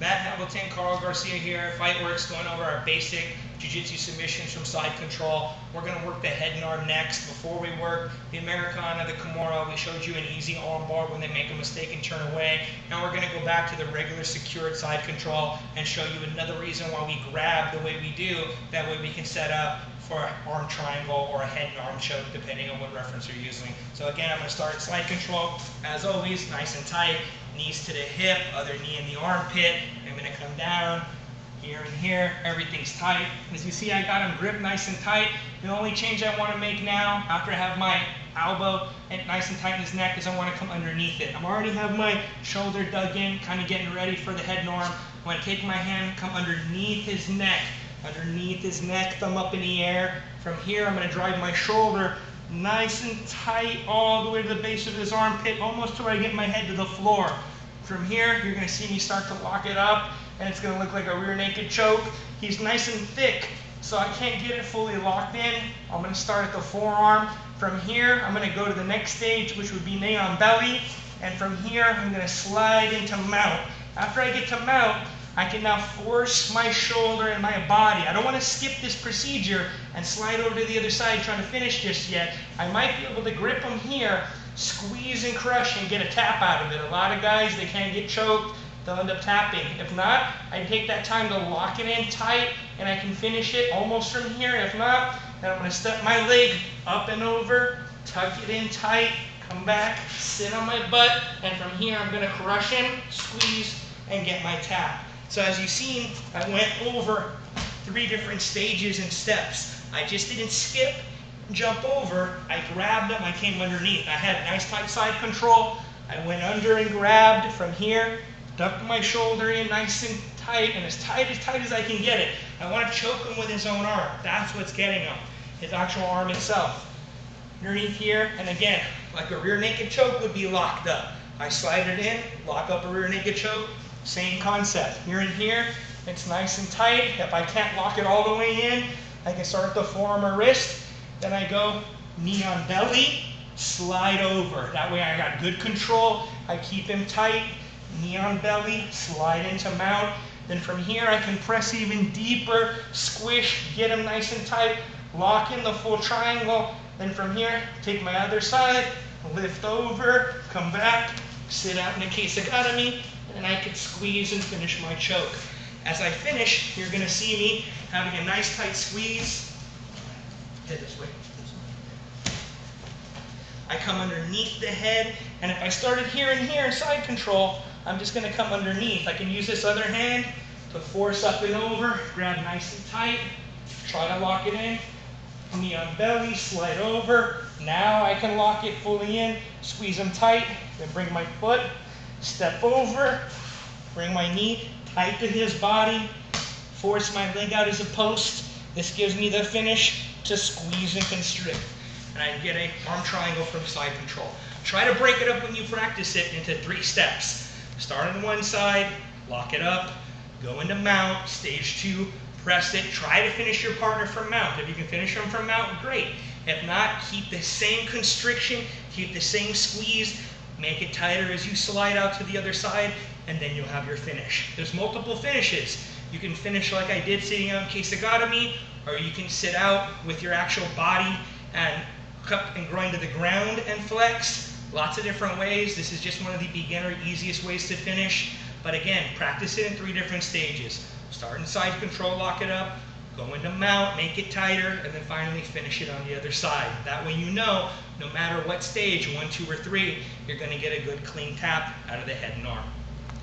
Hambelton, Garcia here, FightworX, going over our basic Jiu Jitsu submissions from side control. We're going to work the head and arm next. Before we work the Americana, the Kimura, we showed you an easy arm bar when they make a mistake and turn away. Now we're going to go back to the regular secured side control and show you another reason why we grab the way we do. That way we can set up for an arm triangle or a head and arm choke, depending on what reference you're using. So again, I'm going to start side control. As always, nice and tight. Knees to the hip, other knee in the armpit. I'm going to come down here and here. Everything's tight. As you see, I got him gripped nice and tight. The only change I want to make now, after I have my elbow and nice and tight in his neck, is I want to come underneath it. I already have my shoulder dug in, kind of getting ready for the head and arm. I want to take my hand, come underneath his neck, thumb up in the air. From here, I'm going to drive my shoulder nice and tight all the way to the base of his armpit, almost to where I get my head to the floor. From here, you're going to see me start to lock it up, and it's going to look like a rear naked choke. He's nice and thick, so I can't get it fully locked in. I'm going to start at the forearm. From here, I'm going to go to the next stage, which would be knee on belly, and from here, I'm going to slide into mount. After I get to mount, I can now force my shoulder and my body. I don't want to skip this procedure and slide over to the other side trying to finish just yet. I might be able to grip them here, squeeze and crush and get a tap out of it. A lot of guys, they can't get choked, they'll end up tapping. If not, I take that time to lock it in tight and I can finish it almost from here. If not, then I'm going to step my leg up and over, tuck it in tight, come back, sit on my butt, and from here I'm going to crush him, squeeze, and get my tap. So as you've seen, I went over 3 different stages and steps. I just didn't skip, jump over. I grabbed him, I came underneath. I had nice tight side control. I went under and grabbed from here, ducked my shoulder in nice and tight as tight as I can get it. I want to choke him with his own arm. That's what's getting him, his actual arm itself. Underneath here, and again, like a rear naked choke would be locked up. I slide it in, lock up a rear naked choke. Same concept. Here and here, it's nice and tight. If I can't lock it all the way in, I can start at the forearm or wrist. Then I go knee on belly, slide over. That way I got good control. I keep him tight, knee on belly, slide into mount. Then from here I can press even deeper, squish, get him nice and tight, lock in the full triangle. Then from here, take my other side, lift over, come back, sit out in a case of me, and I can squeeze and finish my choke. As I finish, you're going to see me having a nice tight squeeze. Head this way. I come underneath the head, and if I started here and here in side control, I'm just going to come underneath. I can use this other hand to force up and over, grab nice and tight, try to lock it in. Knee on belly, slide over. Now I can lock it fully in, squeeze them tight, then bring my foot, step over, bring my knee tight to his body, force my leg out as a post. This gives me the finish to squeeze and constrict. And I get an arm triangle from side control. Try to break it up when you practice it into 3 steps. Start on one side, lock it up, go into mount, stage 2, press it. Try to finish your partner from mount. If you can finish them from mount, great. If not, keep the same constriction, keep the same squeeze, make it tighter as you slide out to the other side, and then you'll have your finish. There's multiple finishes. You can finish like I did sitting on quesadilla, or you can sit out with your actual body and cup and grind to the ground and flex. Lots of different ways. This is just one of the beginner, easiest ways to finish. But again, practice it in 3 different stages. Start in side control, lock it up, go into mount, make it tighter, and then finally finish it on the other side. That way you know, no matter what stage, 1, 2, or 3, you're going to get a good clean tap out of the head and arm.